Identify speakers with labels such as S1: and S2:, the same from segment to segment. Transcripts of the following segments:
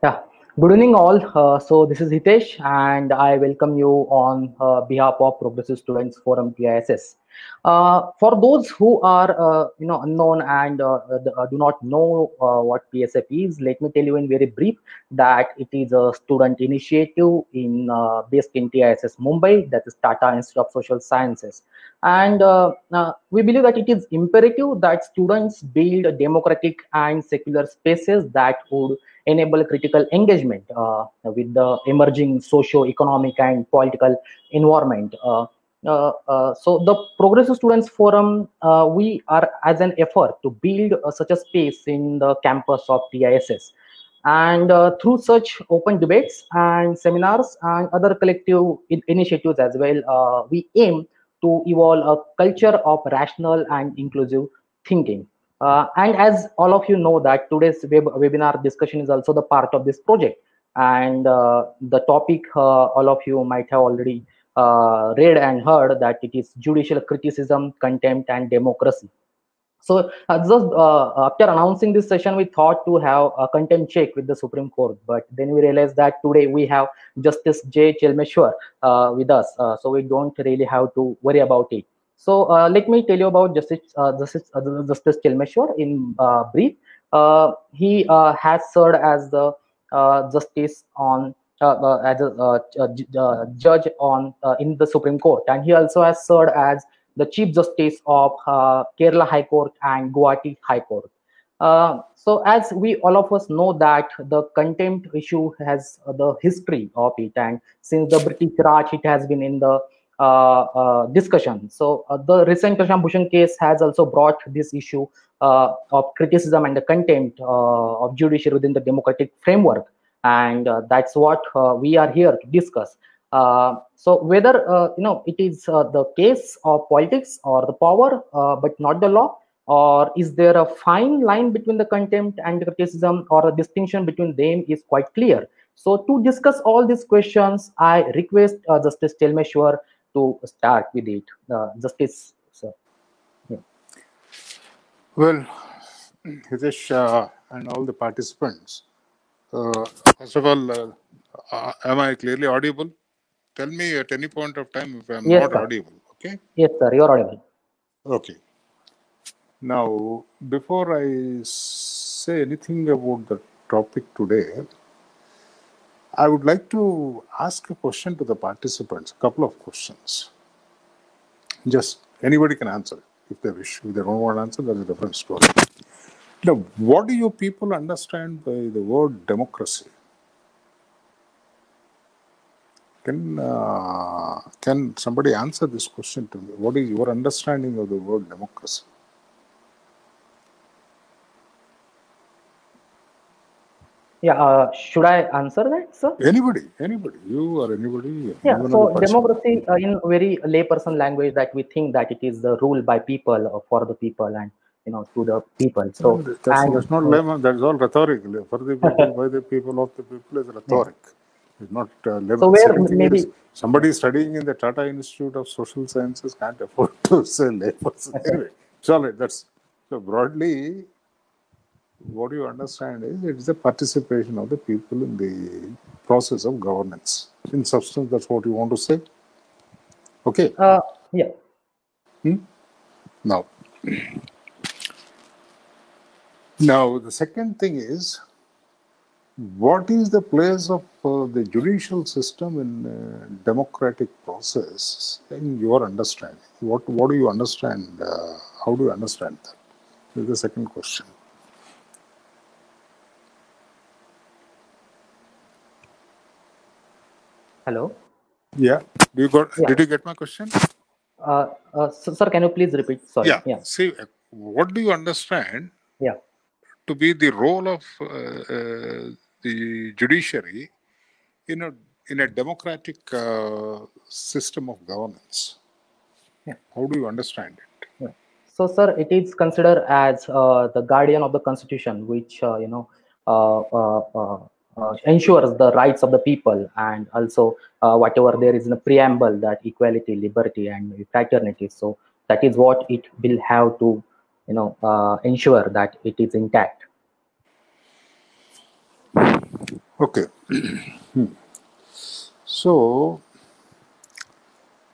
S1: Yeah, good evening all. So this is Hitesh, and I welcome you on behalf of Progressive Students Forum TISS. For those who are unknown and do not know what PSF is, let me tell you in very brief that it is a student initiative based in TISS Mumbai, that is Tata Institute of Social Sciences, and we believe that it is imperative that students build democratic and secular spaces that would enable critical engagement with the emerging socio-economic and political environment. So the Progressive Students Forum, we are as an effort to build such a space in the campus of TISS. And through such open debates and seminars and other collective initiatives as well, we aim to evolve a culture of rational and inclusive thinking. And as all of you know that today's webinar discussion is also the part of this project. And the topic all of you might have already read and heard that it is judicial criticism, contempt and democracy. So just after announcing this session, we thought to have a contempt check with the Supreme Court, but then we realized that today we have Justice J. Chelmeshwar with us, so we don't really have to worry about it. So let me tell you about Justice Chelmeshwar in brief. He has served as the justice on as a judge on in the Supreme Court, and he also has served as the Chief Justice of Kerala High Court and Guwahati High Court. So as we all of us know that the contempt issue has the history of it, and since the British Raj, it has been in the discussion. So the recent Prashant Bhushan case has also brought this issue of criticism and the contempt of judiciary within the democratic framework, and that's what we are here to discuss. So whether it is the case of politics or the power, but not the law, or is there a fine line between the contempt and the criticism, or a distinction between them is quite clear. So to discuss all these questions, I request Justice Chelmeshwar to start with it. Justice, sir. Yeah.
S2: Well, Hitesh and all the participants, first of all, am I clearly audible? Tell me at any point of time if I'm
S1: Yes,
S2: not
S1: sir.
S2: audible, okay?
S1: Yes, sir, you're audible.
S2: Okay. Now, before I say anything about the topic today, I would like to ask a question to the participants, a couple of questions. Just anybody can answer if they wish. If they don't want to answer, that's a different story. Now, what do you people understand by the word democracy? Can somebody answer this question to me? What is your understanding of the word democracy?
S1: Yeah, should I answer that, sir?
S2: Anybody, you or anybody,
S1: Yeah,
S2: anyone of the
S1: so
S2: participants.
S1: democracy in very layperson language that we think that it is the rule by people or for the people and to the people. So
S2: That's
S1: and
S2: not lemma, that's all rhetoric. For the people, by the people, of the people is
S1: yeah.
S2: rhetoric. It's not
S1: So
S2: lemma.
S1: where
S2: Second thing is,
S1: maybe
S2: somebody studying in the Tata Institute of Social Sciences can't afford to say layperson. Anyway, it's all right. So broadly, what you understand is it's the participation of the people in the process of governance. In substance, that's what you want to say. Okay.
S1: yeah.
S2: Now, the second thing is, what is the place of the judicial system in democratic process in your understanding? What do you understand? How do you understand that? This is the second question.
S1: Hello.
S2: Yeah.
S1: Yeah.
S2: Did you get my question?
S1: So, sir, can you please repeat? Sorry. Yeah.
S2: See, what do you understand
S1: Yeah.
S2: to be the role of the judiciary in a democratic system of governance?
S1: Yeah.
S2: How do you understand it?
S1: Yeah. So, sir, it is considered as the guardian of the constitution, which ensures the rights of the people, and also whatever there is in the preamble, that equality, liberty, and fraternity. So that is what it will have to ensure that it is intact.
S2: Okay. So,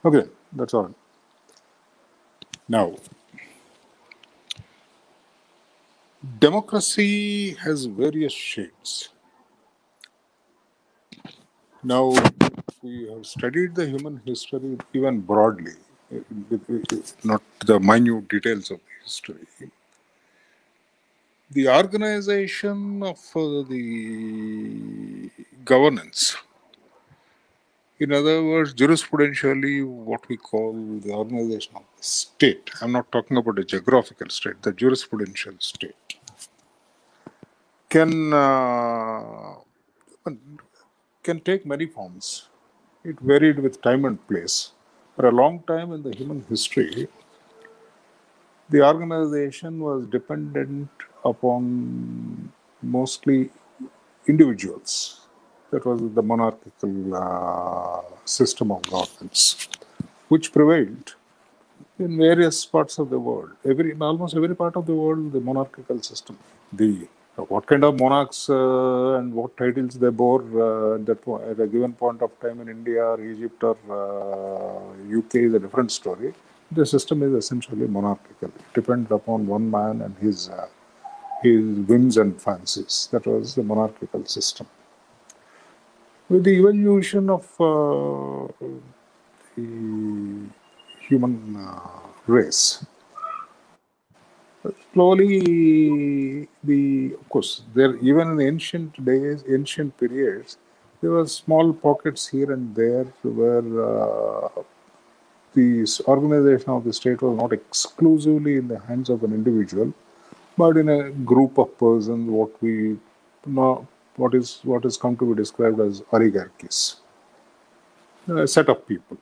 S2: okay, that's all. Now, democracy has various shades. Now, we have studied the human history even broadly, not the minute details of the history. The organization of the governance, in other words, jurisprudentially, what we call the organization of the state. I'm not talking about a geographical state, the jurisprudential state, can can take many forms. It varied with time and place. For a long time in the human history, the organization was dependent upon mostly individuals. That was the monarchical system of governance, which prevailed in various parts of the world. In almost every part of the world, the monarchical system. The what kind of monarchs and what titles they bore at a given point of time in India or Egypt or UK is a different story. The system is essentially monarchical. It depends upon one man and his whims and fancies. That was the monarchical system. With the evolution of the human race, slowly, of course, there even in ancient days, ancient periods, there were small pockets here and there where the organization of the state was not exclusively in the hands of an individual, but in a group of persons, what is come to be described as oligarchies, a set of people.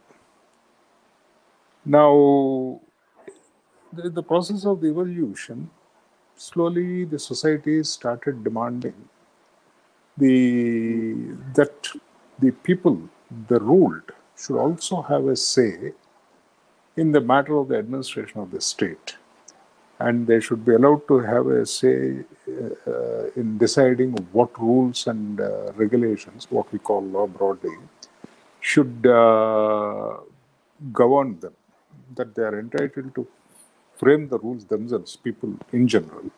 S2: Now, the process of the evolution, slowly the society started demanding that the people, the ruled, should also have a say in the matter of the administration of the state. And they should be allowed to have a say in deciding what rules and regulations, what we call law broadly, should govern them, that they are entitled to frame the rules themselves, people in general.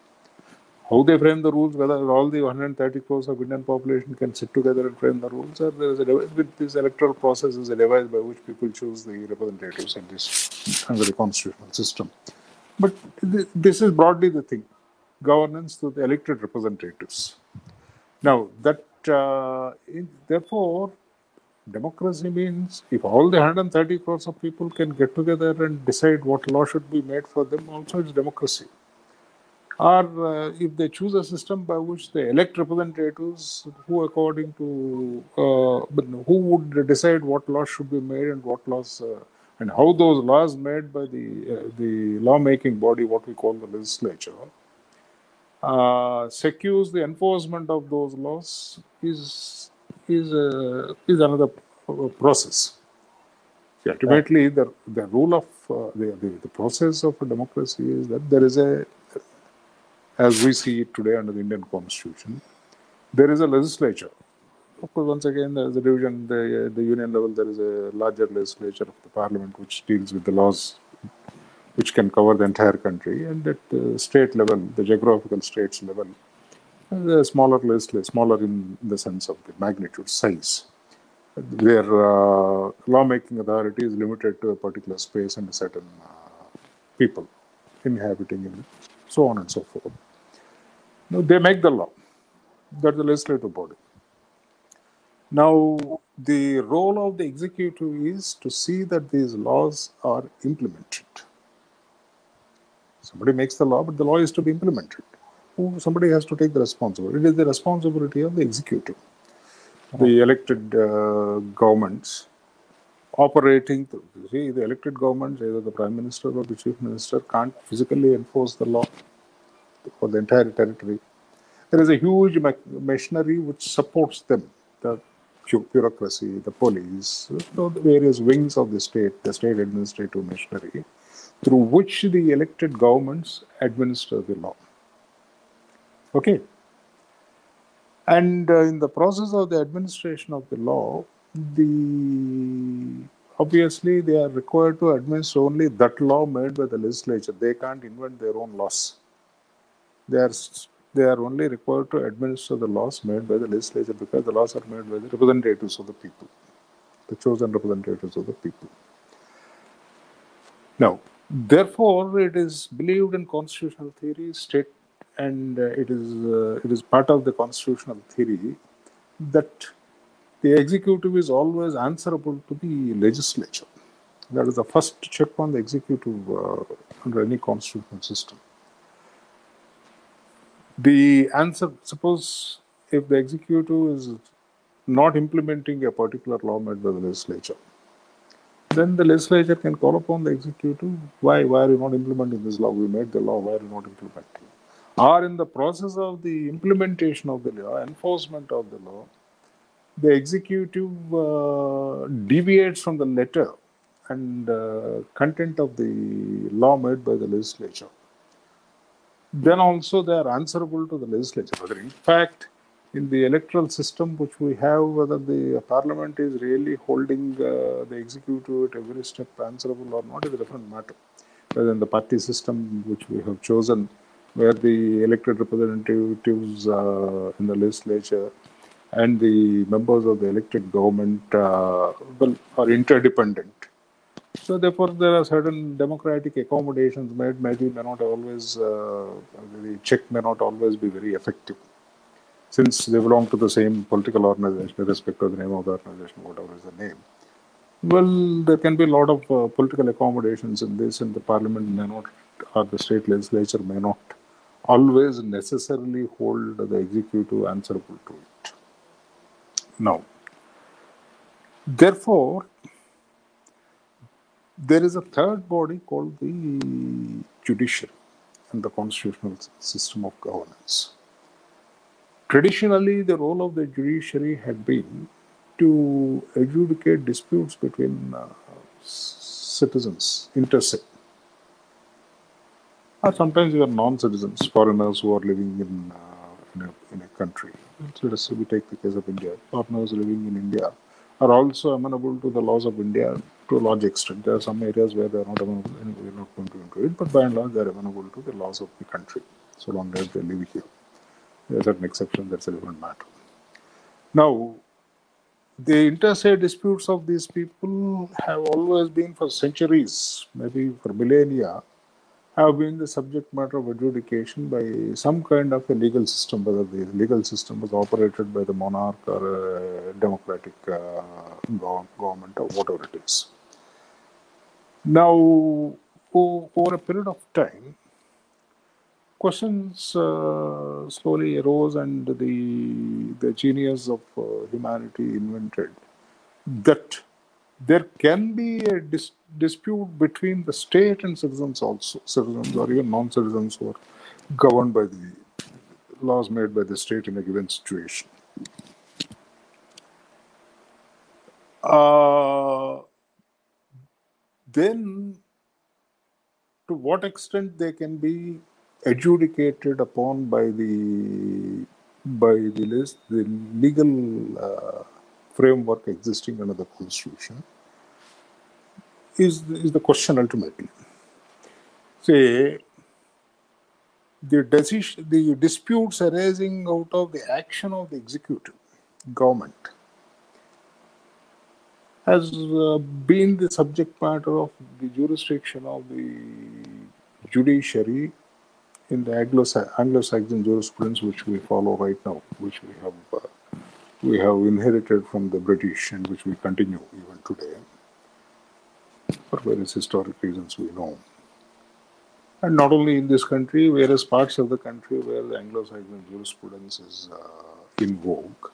S2: How they frame the rules, whether all the 130 crores of Indian population can sit together and frame the rules, or there is with this electoral process is a device by which people choose the representatives and this under the constitutional system. But this is broadly the thing: governance through the elected representatives. Now that therefore, democracy means if all the 130 crores of people can get together and decide what law should be made for them, also it's democracy. Or if they choose a system by which they elect representatives who, according to, who would decide what laws should be made and what laws, and how those laws made by the lawmaking body, what we call the legislature, secures the enforcement of those laws is another process. Ultimately, the rule of the process of a democracy is that there is as we see it today under the Indian Constitution, there is a legislature. Of course, once again, there is a division. The union level, there is a larger legislature of the parliament which deals with the laws which can cover the entire country, and at the state level, the geographical states level, the smaller legislature, smaller in the sense of the magnitude, size. Their lawmaking authority is limited to a particular space and a certain people inhabiting it, so on and so forth. Now, they make the law. That's the legislative body. Now, the role of the executive is to see that these laws are implemented. Somebody makes the law, but the law is to be implemented. Somebody has to take the responsibility. It is the responsibility of the executive. The elected governments operating, see, the elected governments, either the Prime Minister or the Chief Minister, can't physically enforce the law for the entire territory. There is a huge machinery which supports them, the bureaucracy, the police, the various wings of the state administrative machinery, through which the elected governments administer the law. Okay. And in the process of the administration of the law, obviously they are required to administer only that law made by the legislature. They can't invent their own laws. They are only required to administer the laws made by the legislature, because the laws are made by the representatives of the people, the chosen representatives of the people. Now, therefore, it is believed in constitutional theory, and it is part of the constitutional theory that the executive is always answerable to the legislature. That is the first check on the executive under any constitutional system. The answer, suppose if the executive is not implementing a particular law made by the legislature, then the legislature can call upon the executive, why are you not implementing this law? We made the law, why are you not implementing? Or in the process of the implementation of the law, enforcement of the law, the executive deviates from the letter and content of the law made by the legislature, then also they are answerable to the legislature. Whether in fact, in the electoral system which we have, whether the parliament is really holding the executive at every step answerable or not is a different matter. Whether in the party system which we have chosen, where the elected representatives in the legislature and the members of the elected government are interdependent. So therefore, there are certain democratic accommodations made. Maybe may not always, the check may not always be very effective, since they belong to the same political organization, irrespective of the name of the organization, whatever is the name. Well, there can be a lot of political accommodations in this, and the parliament may not, or the state legislature may not always necessarily hold the executive answerable to it. Now, therefore, there is a third body called the judiciary and the constitutional system of governance. Traditionally, the role of the judiciary had been to adjudicate disputes between citizens, intersect, or sometimes even non-citizens, foreigners who are living in a country. So let us say we take the case of India. Foreigners living in India are also amenable to the laws of India to a large extent. There are some areas where they are not amenable, and we are not going to into it, but by and large they are amenable to the laws of the country, so long as they live here. There are certain exceptions, that's a different matter. Now, the interstate disputes of these people have always been for centuries, maybe for millennia, have been the subject matter of adjudication by some kind of a legal system, whether the legal system was operated by the monarch or a democratic government or whatever it is. Now, over a period of time, questions slowly arose, and the genius of humanity invented that there can be a dispute between the state and citizens also, citizens or even non-citizens who are governed by the laws made by the state in a given situation. Then, to what extent they can be adjudicated upon by the legal framework existing under the Constitution is the question ultimately. Say, the disputes arising out of the action of the executive government has been the subject matter of the jurisdiction of the judiciary in the Anglo-Saxon jurisprudence, which we follow right now, which we have inherited from the British and which we continue even today, for various historic reasons we know. And not only in this country, various parts of the country where the Anglo-Saxon jurisprudence is in vogue.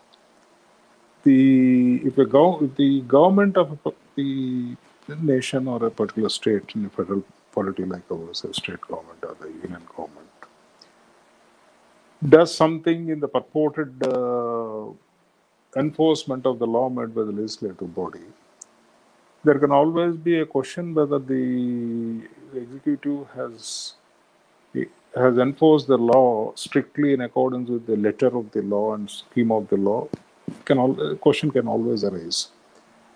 S2: If the government of the nation or a particular state in a federal polity like ours, a state government or the union government, does something in the purported enforcement of the law made by the legislative body, there can always be a question whether the executive has enforced the law strictly in accordance with the letter of the law and scheme of the law, question can always arise.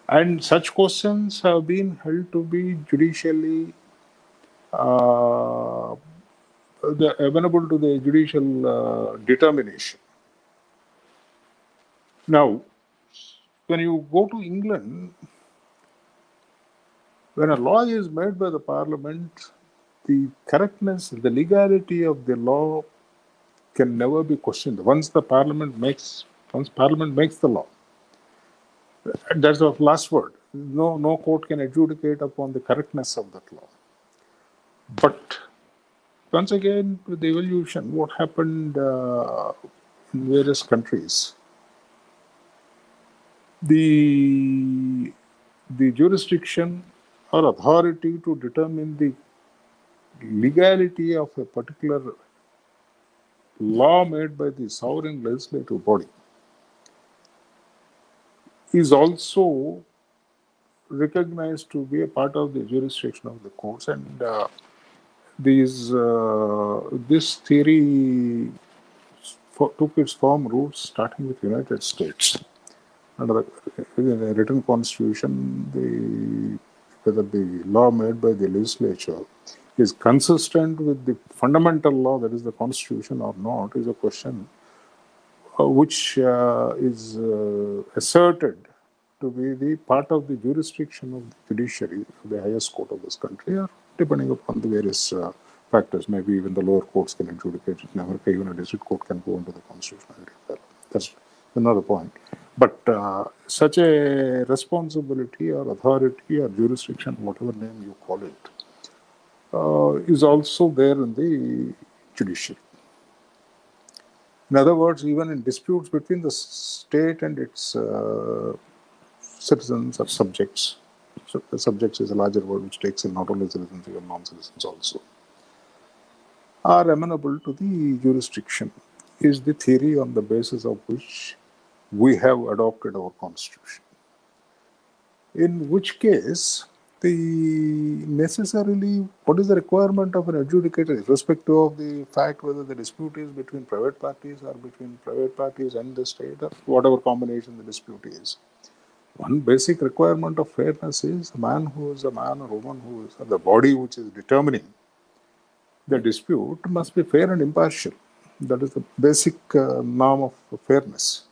S2: And such questions have been held to be judicially amenable to the judicial determination. Now, when you go to England, when a law is made by the Parliament, the correctness, the legality of the law can never be questioned. Once Parliament makes the law, that's the last word. No court can adjudicate upon the correctness of that law. But once again, with the evolution, what happened in various countries, the jurisdiction or authority to determine the legality of a particular law made by the sovereign legislative body is also recognized to be a part of the jurisdiction of the courts, and this theory took its firm roots starting with the United States. Under the written constitution, whether the law made by the legislature is consistent with the fundamental law, that is the constitution, or not, is a question which is asserted to be the part of the jurisdiction of the judiciary, the highest court of this country, or depending upon the various factors. Maybe even the lower courts can adjudicate it. In America, even a district court can go into the constitutionality of that. That's another point. But such a responsibility or authority or jurisdiction, whatever name you call it, is also there in the judiciary. In other words, even in disputes between the state and its citizens or subjects, so the subjects is a larger word which takes in not only citizens, even non-citizens also, are amenable to the jurisdiction, is the theory on the basis of which we have adopted our constitution. In which case, what is the requirement of an adjudicator, irrespective of the fact whether the dispute is between private parties or between private parties and the state, or whatever combination the dispute is. One basic requirement of fairness is a man or woman who is, or the body which is determining the dispute must be fair and impartial. That is the basic norm of fairness,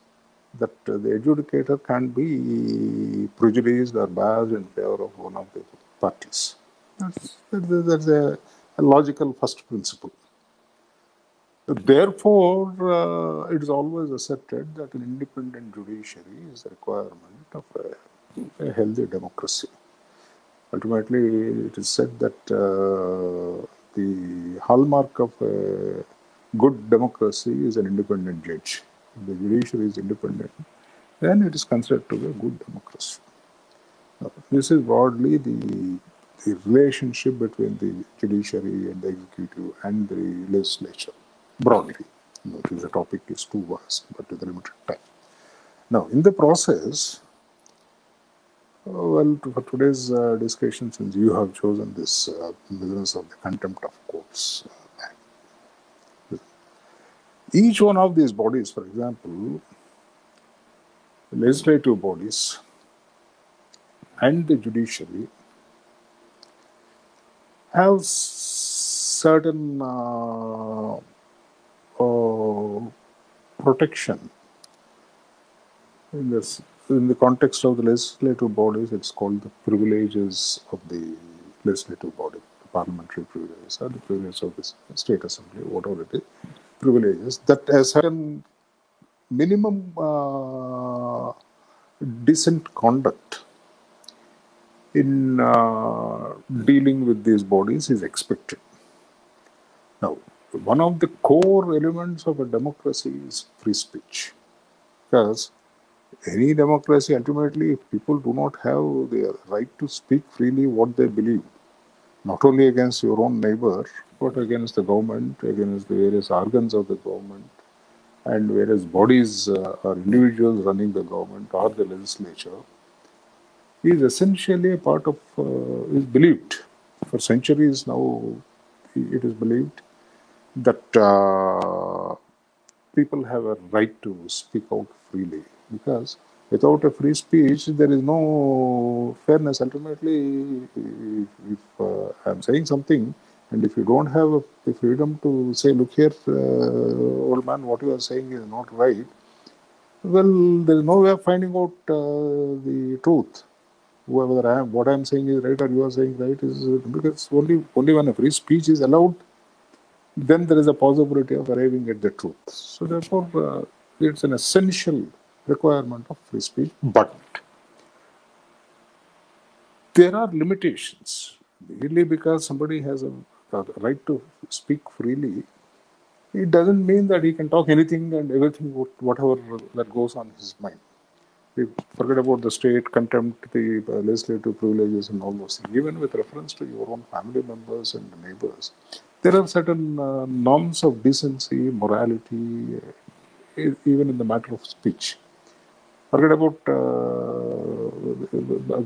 S2: that the adjudicator can't be prejudiced or biased in favor of one of the parties. That's a logical first principle. Therefore, it is always accepted that an independent judiciary is a requirement of a healthy democracy. Ultimately, it is said that the hallmark of a good democracy is an independent judge. If the judiciary is independent, then it is considered to be a good democracy. Now, this is broadly the relationship between the judiciary and the executive and the legislature. Broadly, the topic is too vast, but with a limited time. Now, in the process, for today's discussion, since you have chosen this business of the contempt of courts, each one of these bodies, for example, legislative bodies and the judiciary, have certain protection. In the context of the legislative bodies, it's called the privileges of the legislative body, the parliamentary privileges, or the privileges of the state assembly, whatever it is, privileges that has certain minimum decent conduct in dealing with these bodies is expected. Now, one of the core elements of a democracy is free speech, because any democracy, ultimately, if people do not have the right to speak freely what they believe, not only against your own neighbor, but against the government, against the various organs of the government, and various bodies or individuals running the government or the legislature, is essentially a part of, is believed. For centuries now, it is believed that people have a right to speak out freely, because without a free speech, there is no fairness. Ultimately, if I'm saying something, and if you don't have the freedom to say, look here, old man, what you are saying is not right, well, there is no way of finding out the truth. Whether what I am saying is right or you are saying right is, because only when a free speech is allowed, then there is a possibility of arriving at the truth. So therefore, it's an essential requirement of free speech. But there are limitations. Merely because somebody has a right to speak freely, it doesn't mean that he can talk anything and everything, whatever that goes on his mind. We forget about the state contempt, the legislative privileges, and all those things. Even with reference to your own family members and neighbors, there are certain norms of decency, morality, even in the matter of speech. Forget about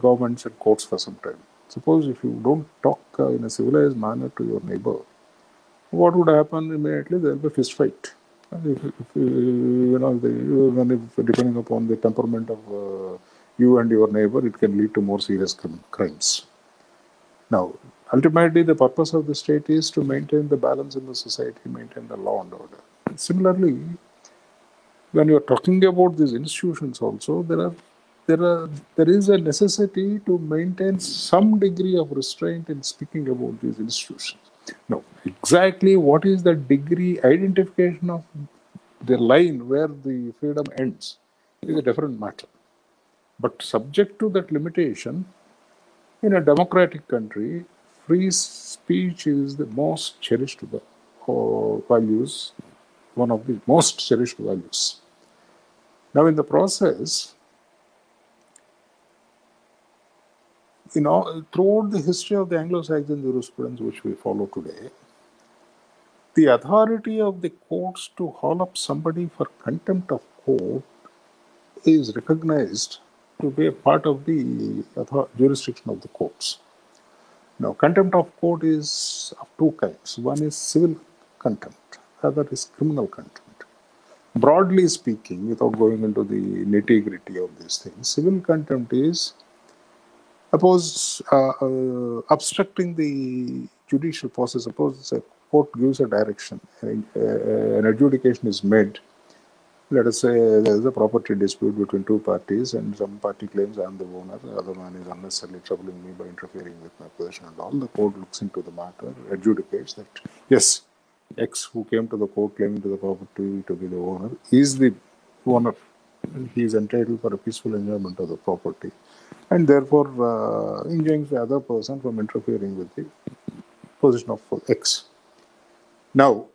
S2: governments and courts for some time. Suppose if you don't talk in a civilized manner to your neighbor, what would happen immediately? There will be a fist fight. And depending upon the temperament of you and your neighbor, it can lead to more serious crimes. Now, ultimately, the purpose of the state is to maintain the balance in the society, maintain the law and order. Similarly, when you are talking about these institutions, also there is a necessity to maintain some degree of restraint in speaking about these institutions. Now, exactly what is the degree identification of the line where the freedom ends is a different matter. But subject to that limitation, in a democratic country, free speech is the most cherished values, one of the most cherished values. Now, in the process, throughout the history of the Anglo-Saxon jurisprudence which we follow today, the authority of the courts to haul up somebody for contempt of court is recognized to be a part of the jurisdiction of the courts. Now, contempt of court is of two kinds. One is civil contempt, other is criminal contempt. Broadly speaking, without going into the nitty-gritty of these things, civil contempt is, suppose, obstructing the judicial process. Suppose a court gives a direction, an adjudication is made. Let us say there is a property dispute between two parties, and some party claims I am the owner, the other man is unnecessarily troubling me by interfering with my possession and all. The court looks into the matter, adjudicates that yes, X, who came to the court claiming to the property to be the owner, is the owner. He is entitled for a peaceful enjoyment of the property, and therefore enjoins the other person from interfering with the possession of X. Now,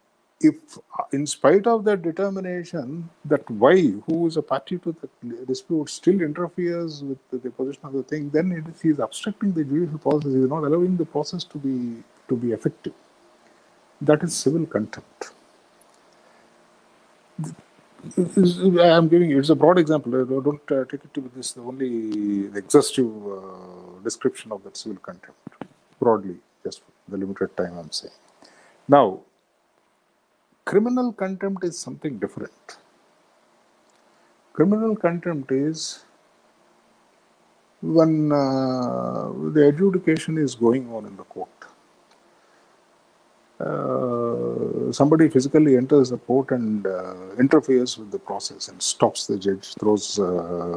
S2: if in spite of that determination, that Y, who is a party to the dispute, still interferes with the position of the thing, then he is obstructing the judicial process. He is not allowing the process to be effective. That is civil contempt. I am giving you, it's a broad example. Don't take it to be this only the exhaustive description of that civil contempt. Broadly, just for the limited time I am saying. Now, criminal contempt is something different. Criminal contempt is when the adjudication is going on in the court. Somebody physically enters the court and interferes with the process and stops the judge, throws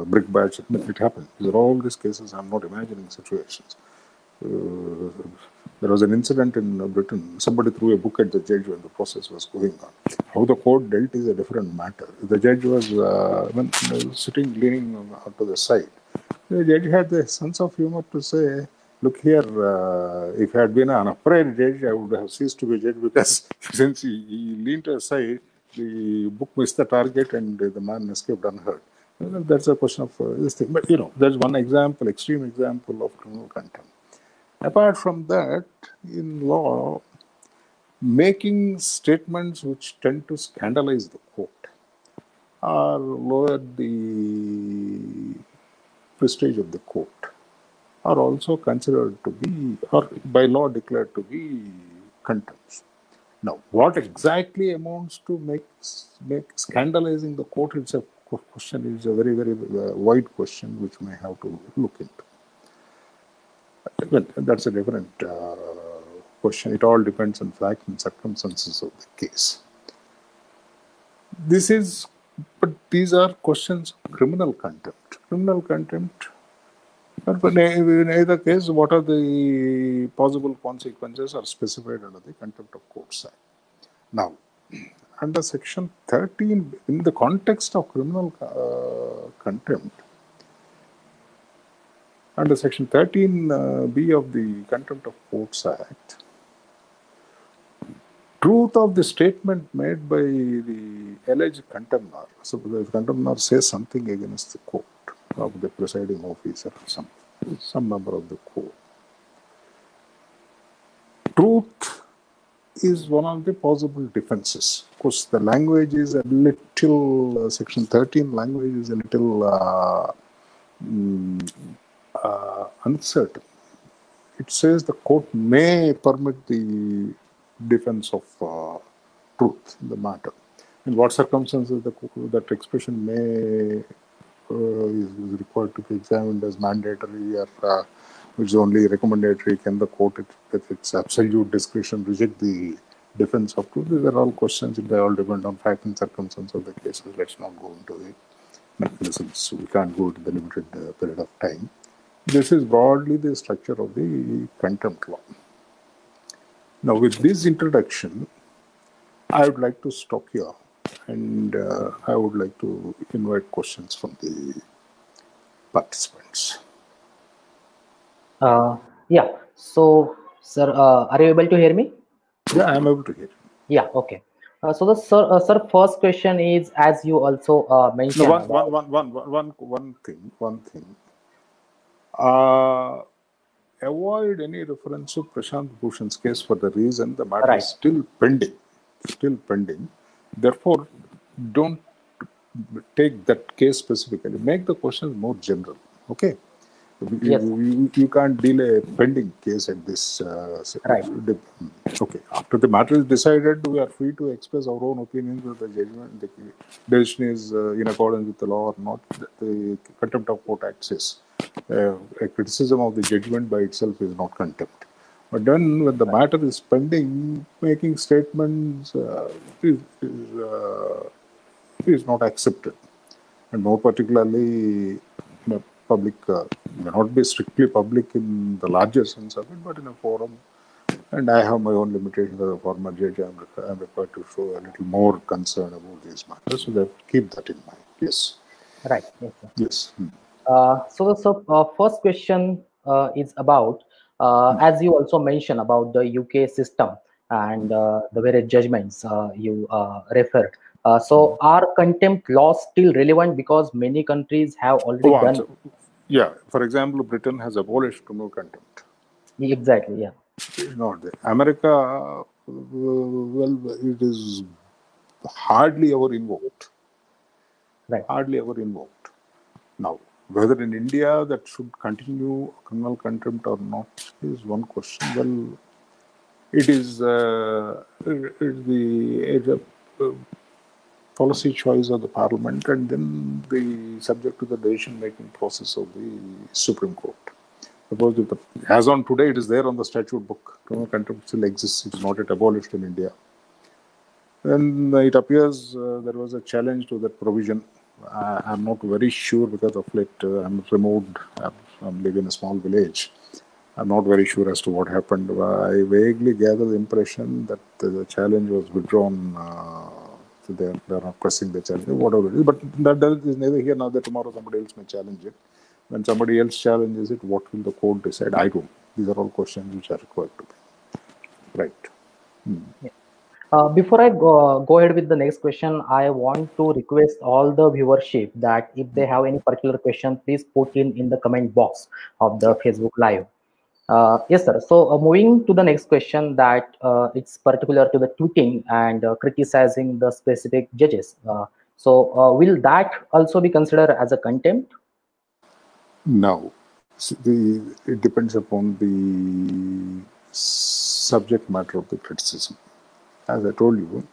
S2: brickbats. It happens. These are all these cases. I'm not imagining situations. There was an incident in Britain. Somebody threw a book at the judge when the process was going on. How the court dealt is a different matter. The judge was sitting, leaning to the side. The judge had the sense of humor to say, look here, if I had been an upright judge, I would have ceased to be a judge, because since he leaned aside, the book missed the target and the man escaped unhurt. Well, that's a question of this thing. But, there's one example, extreme example of criminal contempt. Apart from that, in law, making statements which tend to scandalize the court or lower the prestige of the court are also considered to be, or by law declared to be, contempt. Now, what exactly amounts to make scandalizing the court? It's a question. It's a very, very wide question which may have to look into. Well, that's a different question. It all depends on fact and circumstances of the case. But these are questions of criminal contempt. Criminal contempt. But in either case, what are the possible consequences are specified under the Contempt of Courts Act. Now, under Section 13, in the context of criminal contempt, under Section 13B of the Contempt of Courts Act, truth of the statement made by the alleged contemnor. So, the contemnor says something against the court of the presiding officer or some member of the court. Truth is one of the possible defenses. Of course, the language is a little, Section 13 language is a little uncertain. It says the court may permit the defense of truth in the matter. In what circumstances that expression may is required to be examined as mandatory or which is only recommendatory? Can the court, with its absolute discretion, reject the defense of truth? These are all questions. They all depend on fact and circumstances of the cases. Let's not go into the mechanisms. We can't go to the limited period of time. This is broadly the structure of the contempt law. Now, with this introduction, I would like to stop here, and I would like to invite questions from the participants.
S1: Yeah. So, sir, are you able to hear me?
S2: Yeah, I am able to hear you.
S1: Yeah. Okay. So the sir, first question is, as you also mentioned.
S2: No, one thing. Avoid any reference to Prashant Bhushan's case for the reason the matter is still pending. Therefore, don't take that case specifically. Make the questions more general. Okay.
S1: Yes.
S2: You can't deal a pending case at this. Okay. After the matter is decided, we are free to express our own opinions with the judgment. The decision is in accordance with the law or not. The Contempt of Court Act says a criticism of the judgment by itself is not contempt. But then, when the matter is pending, making statements is not accepted, and more particularly, public may not be strictly public in the larger sense of it, but in a forum. And I have my own limitations as a former judge. I'm required to show a little more concern about these matters, so keep that in mind. Yes.
S1: Right. Yes. Sir.
S2: Yes.
S1: So the first question is about, as you also mentioned about the UK system and the various judgments you referred. So are contempt laws still relevant because many countries have already done?
S2: Yeah. For example, Britain has abolished criminal contempt.
S1: Exactly. Yeah.
S2: Not there. America, well, it is hardly ever invoked.
S1: Right.
S2: Hardly ever invoked. Now, whether in India that should continue criminal contempt or not is one question. Well, it is the policy choice of the Parliament, and then the subject to the decision-making process of the Supreme Court. Suppose as on today, it is there on the statute book. Criminal contempt still exists. It is not yet abolished in India. And it appears there was a challenge to that provision. I'm not very sure because of late I'm removed. I'm living in a small village. I'm not very sure as to what happened. I vaguely gather the impression that the challenge was withdrawn. So they're not pressing the challenge, whatever it is. But that is neither here nor there. Tomorrow somebody else may challenge it. When somebody else challenges it, what will the court decide? I don't. These are all questions which are required to be. Right.
S1: Yeah. Before I go ahead with the next question, I want to request all the viewership that if they have any particular question, please put in the comment box of the Facebook Live. Yes, sir. So moving to the next question, that it's particular to the tweeting and criticizing the specific judges. So will that also be considered as a contempt?
S2: No. It depends upon the subject matter of the criticism. as I told you,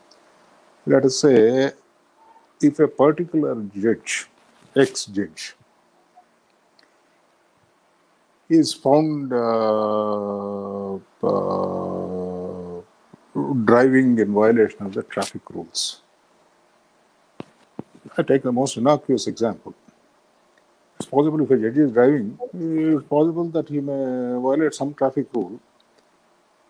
S2: let us say if a particular judge, ex-judge, is found driving in violation of the traffic rules. I take the most innocuous example. It's possible if a judge is driving, it's possible that he may violate some traffic rule.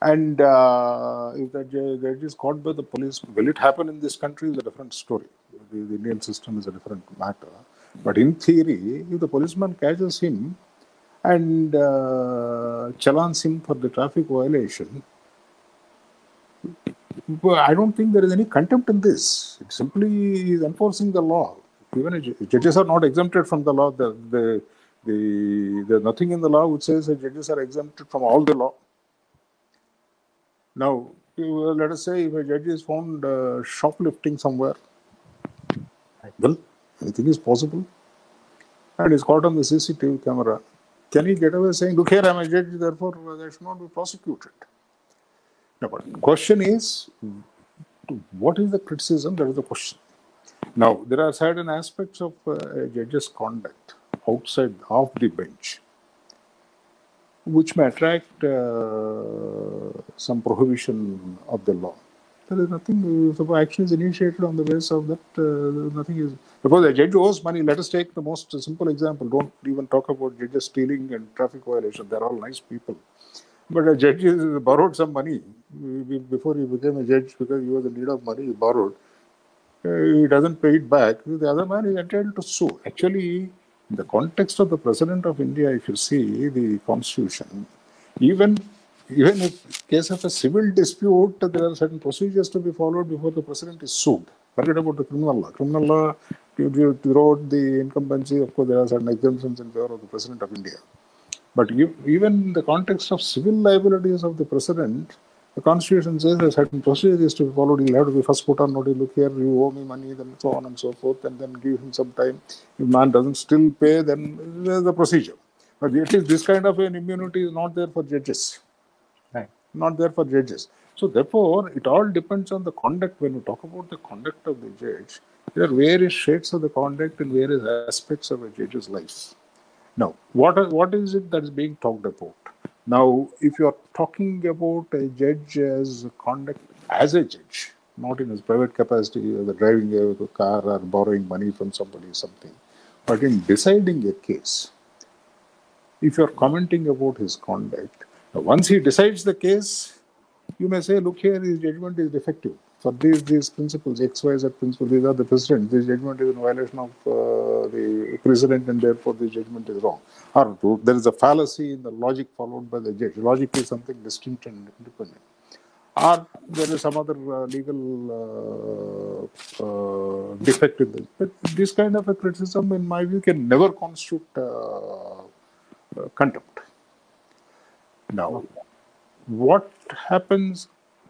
S2: And if that judge is caught by the police, will it happen in this country is a different story. The Indian system is a different matter. But in theory, if the policeman catches him and challans him for the traffic violation, I don't think there is any contempt in this. It simply is enforcing the law. Even judges are not exempted from the law. There's nothing in the law which says that judges are exempted from all the law. Now, let us say if a judge is found shoplifting somewhere, well, anything is possible, and is caught on the CCTV camera. Can he get away saying, look here, I'm a judge, therefore I should not be prosecuted? No, but the question is, what is the criticism? That is the question. Now, there are certain aspects of a judge's conduct outside of the bench which may attract some prohibition of the law. There is nothing, if action is initiated on the basis of that, nothing is. Because a judge owes money. Let us take the most simple example. Don't even talk about judges stealing and traffic violation. They're all nice people. But a judge borrowed some money before he became a judge because he was in need of money, he borrowed. He doesn't pay it back. The other man is entitled to sue. Actually, in the context of the President of India, if you see the Constitution, even in case of a civil dispute, there are certain procedures to be followed before the President is sued. Forget about the criminal law. Criminal law, throughout the incumbency, of course, there are certain exemptions in favor of the President of India. But even in the context of civil liabilities of the President, the Constitution says a certain procedure is to be followed. He'll have to be first put on notice, look here, you owe me money, then so on and so forth, and then give him some time. If man doesn't still pay, then there's the procedure. But at least this kind of an immunity is not there for judges.
S1: Right.
S2: Not there for judges. So therefore, it all depends on the conduct. When you talk about the conduct of the judge, there are various shades of the conduct in various aspects of a judge's life. Now, what is it that is being talked about? Now, if you are talking about a judge's conduct as a judge, not in his private capacity, or driving a car or borrowing money from somebody or something, but in deciding a case, if you are commenting about his conduct, once he decides the case, you may say, look here, his judgment is defective. For these principles, X, Y, Z principles, these are the precedents. This judgment is in violation of the precedent and therefore the judgment is wrong. Or there is a fallacy in the logic followed by the judge. Logic is something distinct and independent. Or there is some other legal defect in this. But this kind of a criticism, in my view, can never constitute contempt. Now, what happens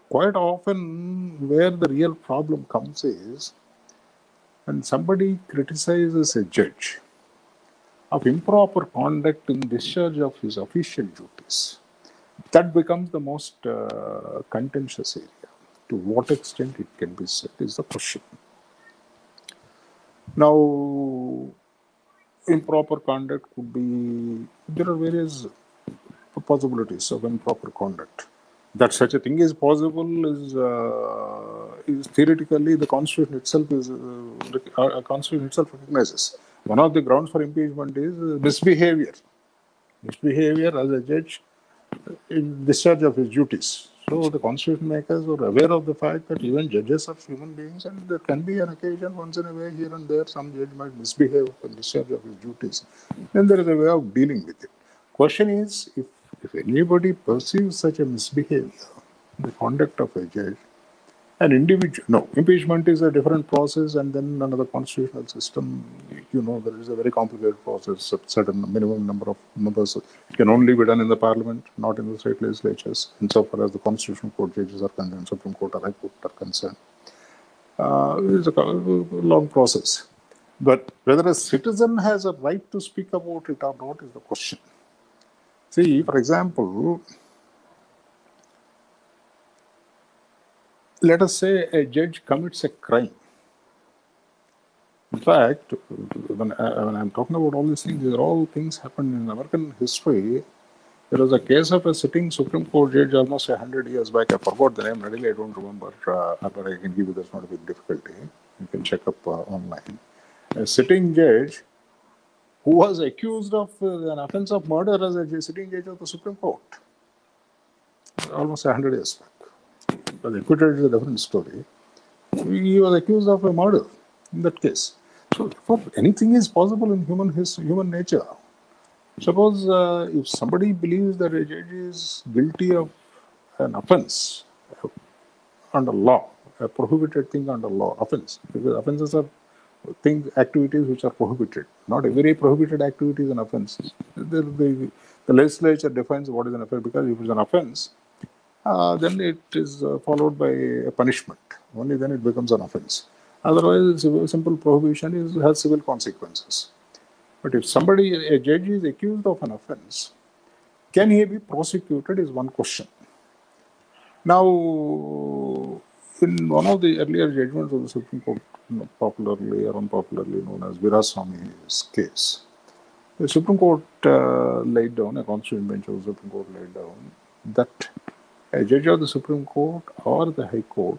S2: quite often, where the real problem comes is when somebody criticizes a judge of improper conduct in discharge of his official duties. That becomes the most contentious area. To what extent it can be said is the question. Now, improper conduct could be, there are various possibilities of improper conduct. That such a thing is possible is theoretically the Constitution itself Constitution itself recognizes. One of the grounds for impeachment is misbehavior. Misbehavior as a judge in discharge of his duties. So the Constitution makers were aware of the fact that even judges are human beings, and there can be an occasion once in a way here and there some judge might misbehave in discharge of his duties. Then there is a way of dealing with it. Question is, if anybody perceives such a misbehavior in the conduct of a judge, an individual, no, impeachment is a different process, and then another constitutional system, there is a very complicated process, a certain minimum number of members. It can only be done in the parliament, not in the state legislatures, insofar as the constitutional court judges are concerned, Supreme Court or High Court are concerned. It's a long process. But whether a citizen has a right to speak about it or not is the question. See, for example, let us say a judge commits a crime. In fact, when I'm talking about all these things, these are all things happened in American history. There was a case of a sitting Supreme Court judge almost 100 years back. I forgot the name readily, I don't remember, but I can give you, that's not a big difficulty. You can check up online. A sitting judge who was accused of an offense of murder as a sitting judge of the Supreme Court almost 100 years back. But acquitted is a different story. He was accused of a murder in that case. So, anything is possible in human nature. Suppose if somebody believes that a judge is guilty of an offense under law, a prohibited thing under law, offense, because offenses are activities which are prohibited. Not every prohibited activity is an offense. The legislature defines what is an offense, because if it's an offense, then it is followed by a punishment. Only then it becomes an offense. Otherwise, simple prohibition has civil consequences. But if a judge is accused of an offense, can he be prosecuted is one question. Now, in one of the earlier judgments of the Supreme Court, popularly or unpopularly known as Veeraswamy's case, the Supreme Court laid down, a constituent bench of the Supreme Court laid down, that a judge of the Supreme Court or the High Court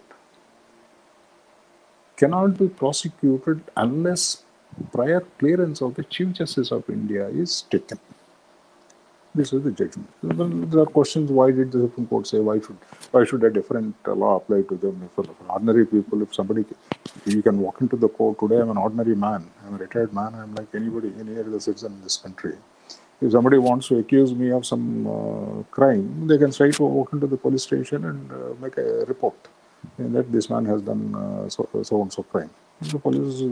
S2: cannot be prosecuted unless prior clearance of the Chief Justice of India is taken. This is the judgment. There are questions: why did the Supreme Court say why should a different law apply to them? For ordinary people, if somebody, you can walk into the court today. I'm an ordinary man. I'm a retired man. I'm like anybody, any other citizen in this country. If somebody wants to accuse me of some crime, they can straight walk into the police station and make a report that this man has done so and so crime. The police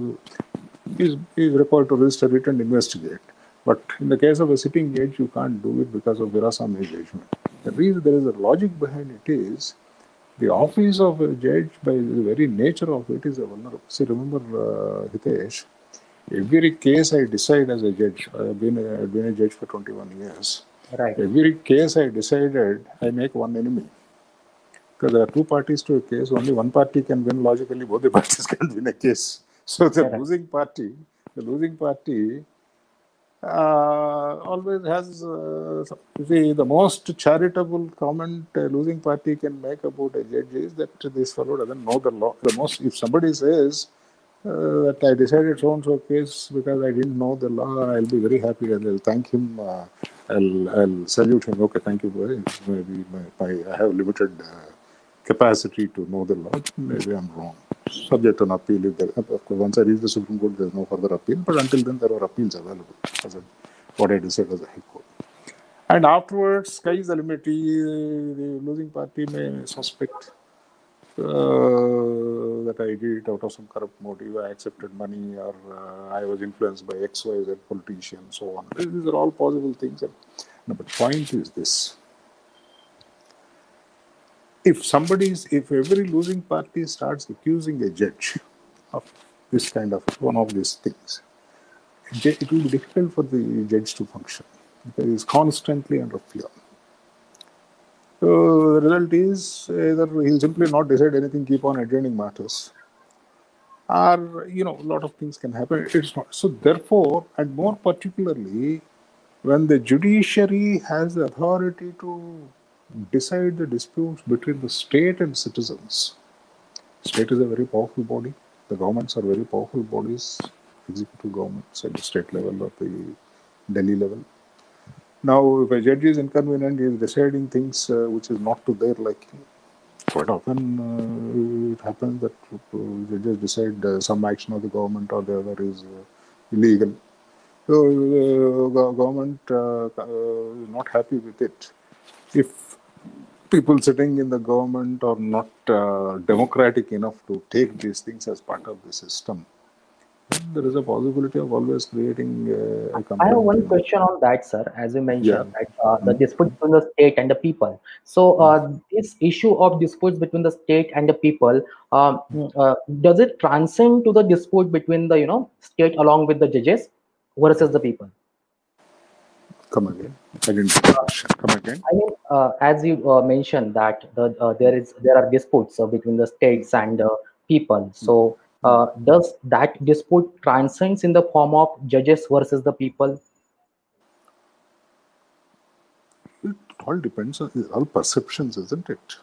S2: is required to register it and investigate. But in the case of a sitting judge, you can't do it because of Veeraswamy's judgment. The reason there is a logic behind it is the office of a judge, by the very nature of it, is a vulnerable. See, remember, Hitesh, every case I decide as a judge, I've been a judge for 21 years.
S1: Right.
S2: Every case I decided, I make one enemy. Because there are two parties to a case, only one party can win logically, both the parties can win a case. So the losing party always has, the most charitable comment a losing party can make about a judge is that this fellow doesn't know the law. If somebody says that I decided so and so case because I didn't know the law, I'll be very happy and I'll thank him. I'll salute him. Okay, thank you. Maybe I have limited capacity to know the law. Maybe I'm wrong. Subject on appeal. Of course, once I reach the Supreme Court, there's no further appeal. But until then, there are appeals available. What I decided as a High Court. And afterwards, sky is the limit. The losing party may suspect that I did it out of some corrupt motive. I accepted money, or I was influenced by X, Y, Z politician, so on. These are all possible things. But the point is this. If every losing party starts accusing a judge of this kind of one of these things, it will be difficult for the judge to function because he's constantly under fear. So the result is either he'll simply not decide anything, keep on adjourning matters, or a lot of things can happen. It's not so. Therefore, and more particularly, when the judiciary has the authority to decide the disputes between the state and citizens. State is a very powerful body. The governments are very powerful bodies, executive governments at the state level or the Delhi level. Now, if a judge is inconvenient, he is deciding things which is not to their liking. Quite often it happens that judges decide some action of the government or the other is illegal. So the government is not happy with it. If people sitting in the government are not democratic enough to take these things as part of the system, there is a possibility of always creating a complaint.
S1: I have one question on that, sir. As you mentioned, that the dispute between the state and the people. So this issue of disputes between the state and the people, does it transcend to the dispute between the state along with the judges versus the people?
S2: Come again. I didn't get the question. Come again.
S1: I mean, as you mentioned that there are disputes between the states and people. So, does that dispute transcends in the form of judges versus the people?
S2: It all depends on all perceptions, isn't it?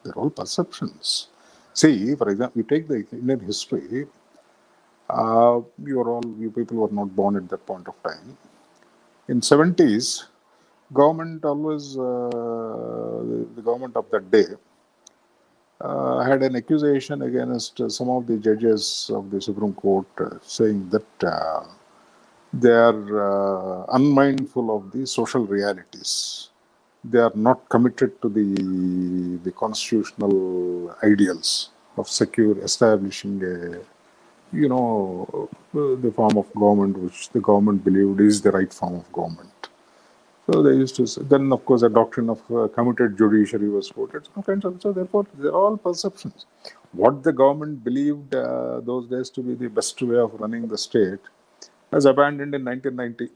S2: They're all perceptions. See, for example, you take the Indian history. You people were not born at that point of time. In 70s, government always the government of that day had an accusation against some of the judges of the Supreme Court, saying that they are unmindful of the social realities. They are not committed to the constitutional ideals of establishing the form of government which the government believed is the right form of government. So they used to say, then of course a doctrine of committed judiciary was quoted. So therefore they're all perceptions. What the government believed those days to be the best way of running the state was abandoned in 1990.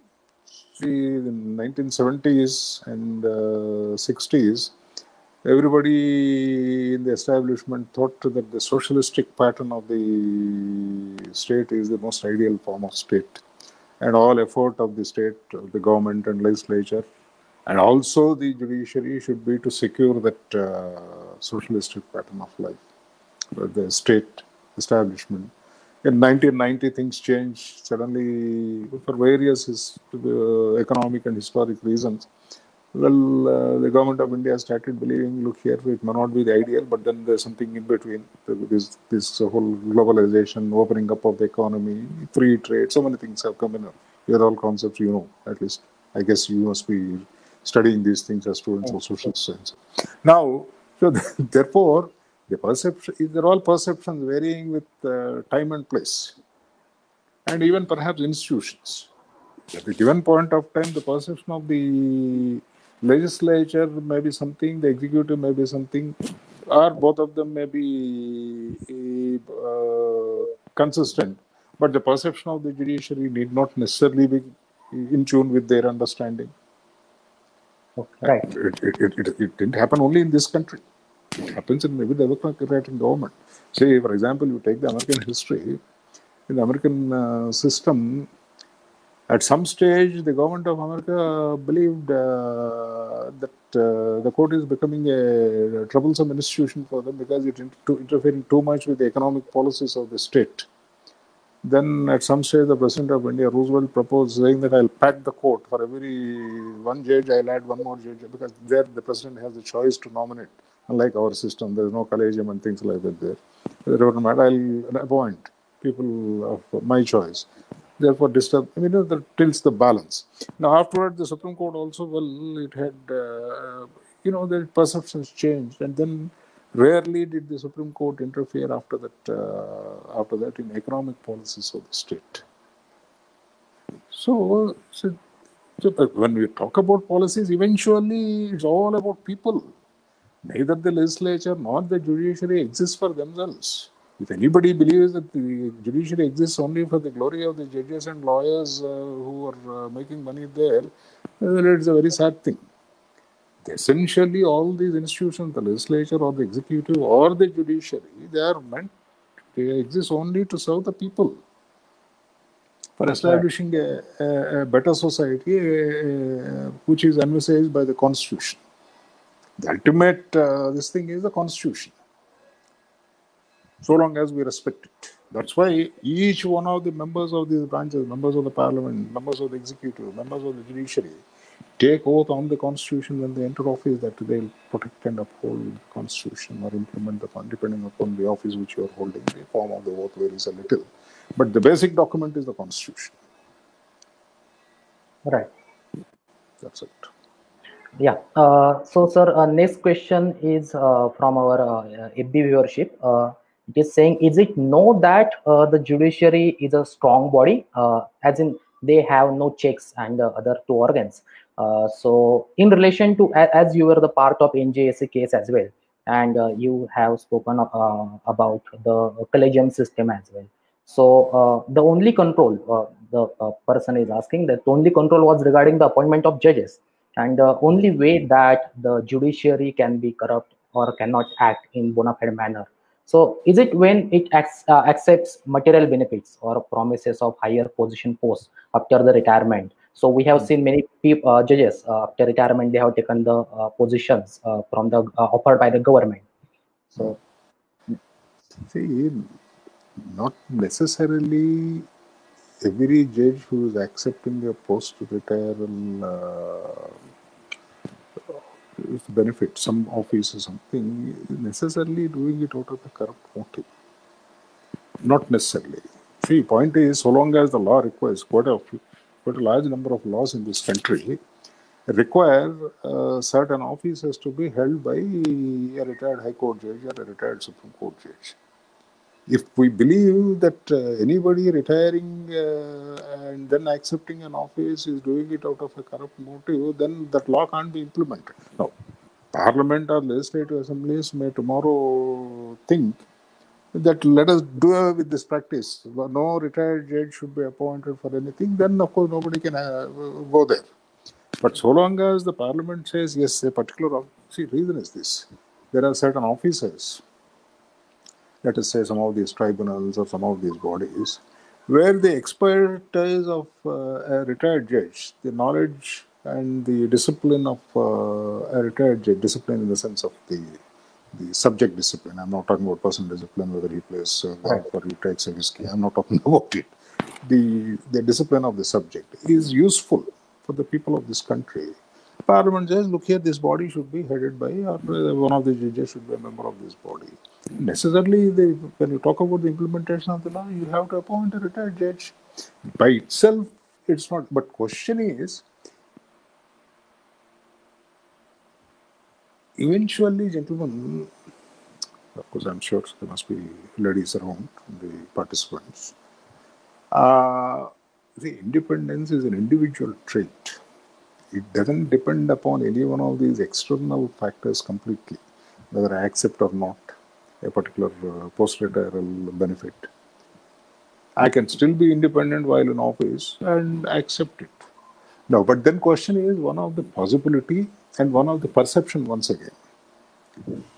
S2: See, in 1970s and 60s, everybody in the establishment thought that the socialistic pattern of the state is the most ideal form of state. And all effort of the state, the government and legislature, and also the judiciary should be to secure that socialistic pattern of life, the state establishment. In 1990, things changed suddenly for various economic and historic reasons. Well, the government of India started believing, look here, it may not be the ideal, but then there's something in between. This whole globalization, opening up of the economy, free trade, so many things have come in. These are all concepts you know, at least. I guess you must be studying these things as students of social science. Now, so therefore, they're all perceptions varying with time and place, and even perhaps institutions. At a given point of time, the perception of the legislature may be something, the executive may be something, or both of them may be consistent. But the perception of the judiciary need not necessarily be in tune with their understanding.
S1: Okay, right.
S2: It didn't happen only in this country. It happens in every democratic government. Say, for example, you take the American history. In the American system, at some stage, the government of America believed that the court is becoming a troublesome institution for them because it interfering too much with the economic policies of the state. Then at some stage, the President of India, Roosevelt, proposed saying that I'll pack the court. For every one judge, I'll add one more judge, because there the President has the choice to nominate. Unlike our system, there is no collegium and things like that there. I'll appoint people of my choice. Therefore, that tilts the balance. Now, afterward, the Supreme Court also, it had, the perceptions changed, and then rarely did the Supreme Court interfere after that in economic policies of the state. So when we talk about policies, eventually it's all about people. Neither the legislature nor the judiciary exists for themselves. If anybody believes that the judiciary exists only for the glory of the judges and lawyers who are making money there, it's a very sad thing. Essentially, all these institutions, the legislature or the executive or the judiciary, they exist only to serve the people, for establishing a better society, which is envisaged by the Constitution. The ultimate this thing is the Constitution, so long as we respect it. That's why each one of the members of these branches, members of the parliament, members of the executive, members of the judiciary, take oath on the Constitution when they enter office that they'll protect and uphold the Constitution or implement the depending upon the office which you are holding. The form of the oath varies a little. But the basic document is the Constitution.
S1: Right.
S2: That's it.
S1: Yeah. So, sir, next question is from our FB viewership. It is saying, is it know that the judiciary is a strong body, as in they have no checks and other two organs? So, in relation to, as you were the part of NJSC case as well, and you have spoken about the collegium system as well. So, the only control, the person is asking, that only control was regarding the appointment of judges, and the only way that the judiciary can be corrupt or cannot act in bona fide manner. So is it when it accepts material benefits or promises of higher position posts after the retirement? So we have seen many people, judges after retirement, they have taken the positions from the offered by the government. So
S2: See, not necessarily every judge who is accepting a post to retire will benefit some office or something, necessarily doing it out of a corrupt motive. Not necessarily. See, point is, so long as the law requires quite a large number of laws in this country require certain offices to be held by a retired High Court judge or a retired Supreme Court judge. If we believe that anybody retiring and then accepting an office is doing it out of a corrupt motive, then that law can't be implemented. Now, Parliament or legislative assemblies may tomorrow think that let us do away with this practice. No retired judge should be appointed for anything. Then, of course, nobody can go there. But so long as the Parliament says, yes, a particular... See, reason is this. There are certain officers, let us say some of these tribunals or some of these bodies, where the expertise of a retired judge, the knowledge and the discipline of a retired judge, discipline in the sense of the subject discipline. I'm not talking about personal discipline, whether he plays golf or he takes a whiskey. I'm not talking about it. The discipline of the subject is useful for the people of this country. Parliament says, look here, this body should be headed by, or one of the judges should be a member of this body. Necessarily, when you talk about the implementation of the law, you have to appoint a retired judge. By itself, it's not. But question is, eventually, gentlemen, of course, I'm sure there must be ladies around, the participants. The independence is an individual trait. It doesn't depend upon any one of these external factors completely, whether I accept or not a particular post-retirement benefit. I can still be independent while in office and accept it. No, but then question is one of the possibility and one of the perception once again.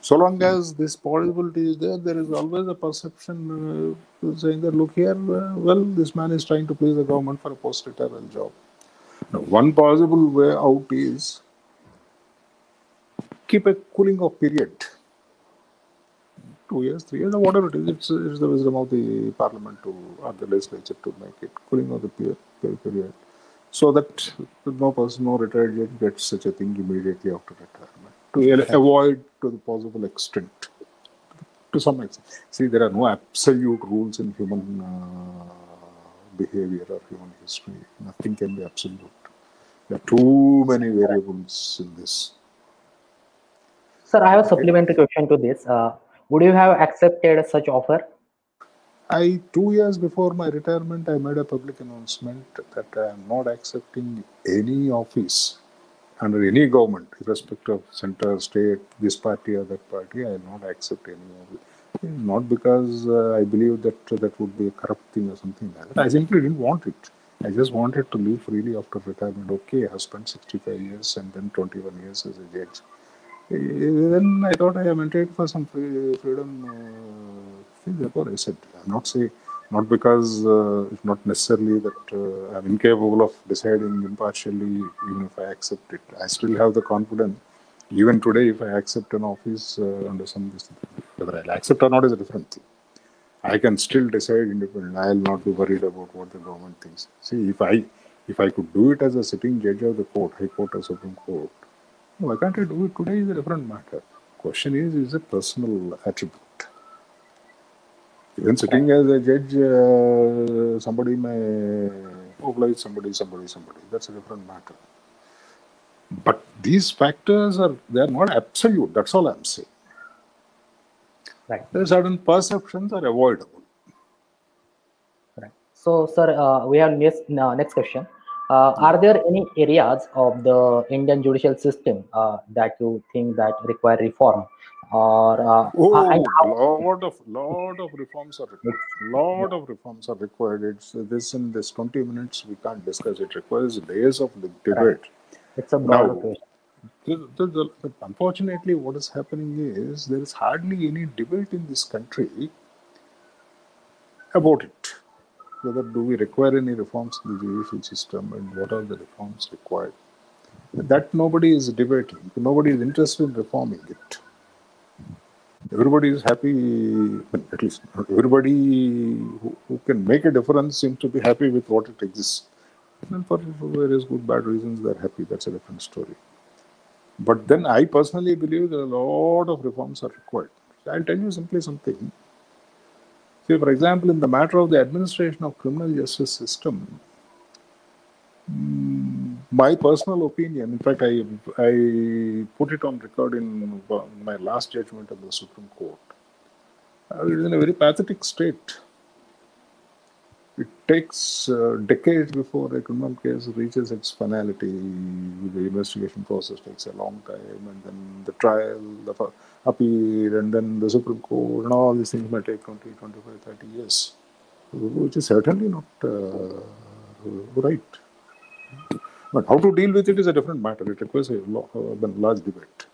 S2: So long as this possibility is there, there is always a perception saying that, look here, well, this man is trying to please the government for a post-retirement job. Now, one possible way out is keep a cooling off period. 2 years, 3 years, or whatever it is. It's the wisdom of the Parliament or the legislature to make it cooling off the period, so that no retired judge gets such a thing immediately after retirement, to avoid to the possible extent, to some extent. See, there are no absolute rules in human behavior or human history. Nothing can be absolute. There are too many variables in this.
S1: Sir, I have a supplementary question to this. Would you have accepted such offer?
S2: 2 years before my retirement, I made a public announcement that I am not accepting any office under any government, irrespective of center, state, this party or that party. I will not accept any of it. Not because I believe that that would be a corrupt thing or something like that. I simply didn't want it. I just wanted to live freely after retirement. Okay, I have spent 65 years and then 21 years as a judge. Then I thought I am entitled for some freedom. Therefore, I said, I'm not saying, not because it's not necessarily that I'm incapable of deciding impartially, even if I accept it. I still have the confidence. Even today, if I accept an office under some, whether I'll accept or not is a different thing. I can still decide independently. I'll not be worried about what the government thinks. See, if I could do it as a sitting judge of the court, High Court or Supreme Court, why can't I do it today is a different matter. Question is a personal attribute. Even sitting as a judge, somebody may oblige somebody. That's a different matter. But these factors they are not absolute. That's all I'm saying.
S1: Right.
S2: There are certain perceptions are avoidable.
S1: Right. So, sir, we have next question. Are there any areas of the Indian judicial system that you think that require reform, or and
S2: Oh,
S1: how?
S2: lot of reforms are required.
S1: Yeah,
S2: Lot of reforms are required. It's this in this 20 minutes we can't discuss. It requires days of
S1: right.
S2: debate.
S1: It's a broader
S2: Now,
S1: question.
S2: unfortunately, what is happening is there is hardly any debate in this country about it. Whether do we require any reforms in the judicial system and what are the reforms required? That nobody is debating. Nobody is interested in reforming it. Everybody is happy, well, at least everybody who can make a difference seems to be happy with what it exists. And for various good, bad reasons, they're happy. That's a different story. But then I personally believe that a lot of reforms are required. I'll tell you simply something. See, for example, in the matter of the administration of criminal justice system, my personal opinion, in fact, I put it on record in my last judgment of the Supreme Court. It is in a very pathetic state. It takes decades before a criminal case reaches its finality. The investigation process takes a long time, and then the trial, the appeal, and then the Supreme Court, and all these things may take 20, 25, 30 years, which is certainly not right. But how to deal with it is a different matter. It requires a large debate.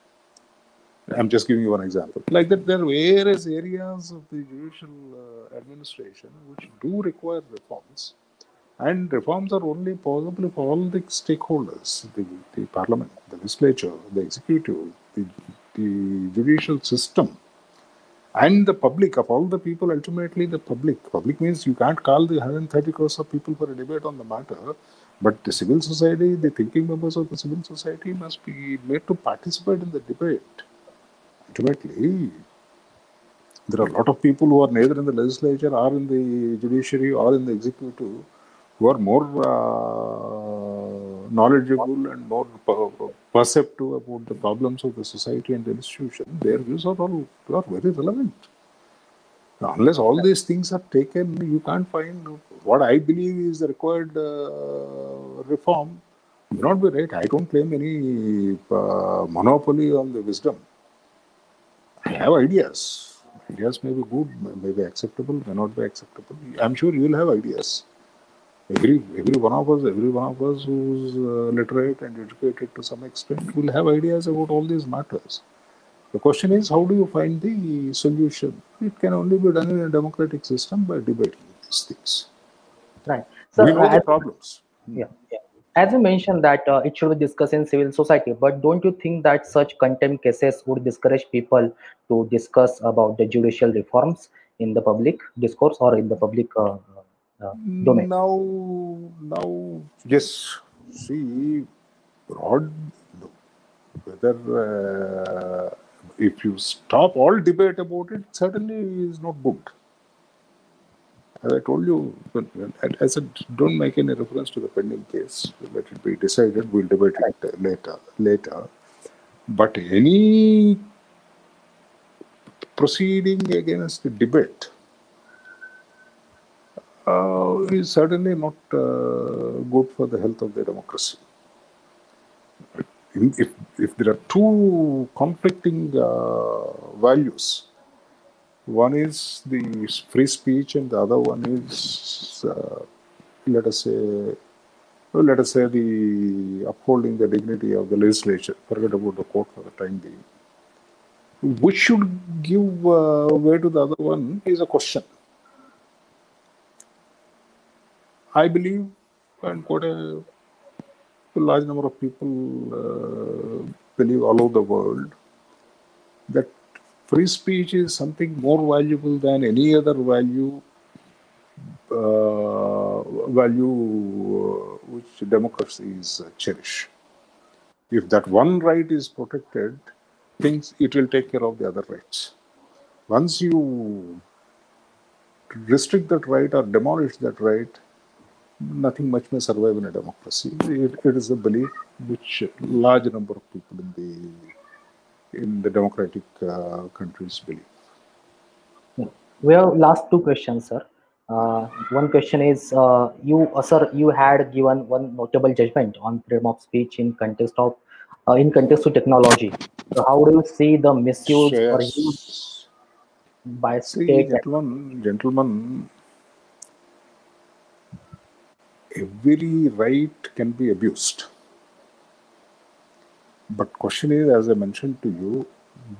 S2: I'm just giving you one example. Like that, there are various areas of the judicial administration which do require reforms. And reforms are only possible for all the stakeholders, the parliament, the legislature, the executive, the judicial system, and the public, of all the people, ultimately the public. Public means you can't call the 130 crores of people for a debate on the matter, but the civil society, the thinking members of the civil society must be made to participate in the debate. Ultimately, there are a lot of people who are neither in the legislature or in the judiciary or in the executive who are more knowledgeable and more perceptive about the problems of the society and the institution. Their views are very relevant. Unless all these things are taken, you can't find what I believe is the required reform. May not be right. I don't claim any monopoly on the wisdom. I have ideas. Ideas may be good, may be acceptable, may not be acceptable. I'm sure you will have ideas. Every one of us who's literate and educated to some extent will have ideas about all these matters. The question is, how do you find the solution? It can only be done in a democratic system by debating these things.
S1: Right.
S2: We
S1: So,
S2: know the problems.
S1: yeah, yeah. As you mentioned that it should be discussed in civil society, but don't you think that such contempt cases would discourage people to discuss about the judicial reforms in the public discourse or in the public domain?
S2: Now, yes. See, broad, whether if you stop all debate about it, certainly is not good. As I told you, I said, don't make any reference to the pending case. Let it be decided. We'll debate it later. But any proceeding against the debate is certainly not good for the health of the democracy. If there are two conflicting values, one is the free speech and the other one is, let us say the upholding the dignity of the legislature. Forget about the court for the time being. Which should give way to the other one is a question. I believe, and quite a large number of people believe all over the world, that free speech is something more valuable than any other value which democracies cherish. If that one right is protected, it will take care of the other rights. Once you restrict that right or demolish that right, nothing much may survive in a democracy. It is a belief which large number of people in the democratic countries believe.
S1: Yeah. We have last two questions, sir. One question is, sir, you had given one notable judgment on freedom of speech in context to technology. So, how do you see the misuse or use
S2: Shreyas,
S1: by
S2: see,
S1: state?
S2: gentlemen, every right can be abused. But question is, as I mentioned to you,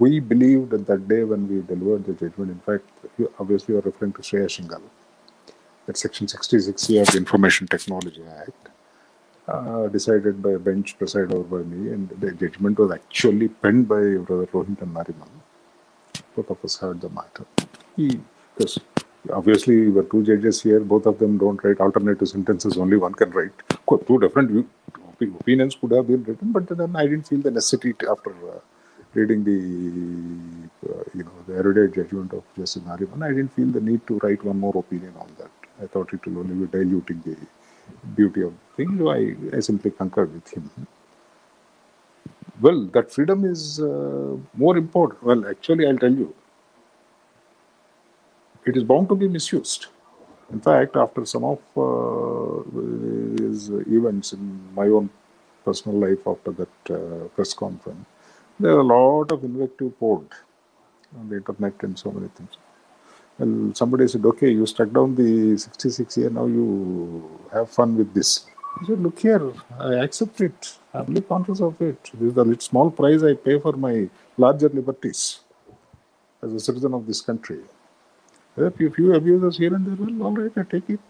S2: we believed at that day when we delivered the judgment. In fact, obviously you are referring to Shreya Shingal, that Section 66 of the Information Technology Act, decided by a bench presided over by me, and the judgment was actually penned by Brother Rohinton Nariman. Both of us heard the matter. Because obviously, were two judges here, both of them don't write alternative sentences, only one can write. Two different opinions could have been written, but then I didn't feel the necessity after reading the erudite judgment of Justice Nariman. I didn't feel the need to write one more opinion on that. I thought it will only be diluting the beauty of the thing, so I simply concurred with him. Well, that freedom is more important. Well, actually, I'll tell you, it is bound to be misused. In fact, after some of these events in my own personal life after that press conference, there are a lot of invective poured on the internet and so many things. Well, somebody said, okay, you struck down the 66 here, now you have fun with this. I said, look here, I accept it. I'm only conscious of it. This is the little small price I pay for my larger liberties as a citizen of this country. If you abuse us here and there, well, all right, I take it.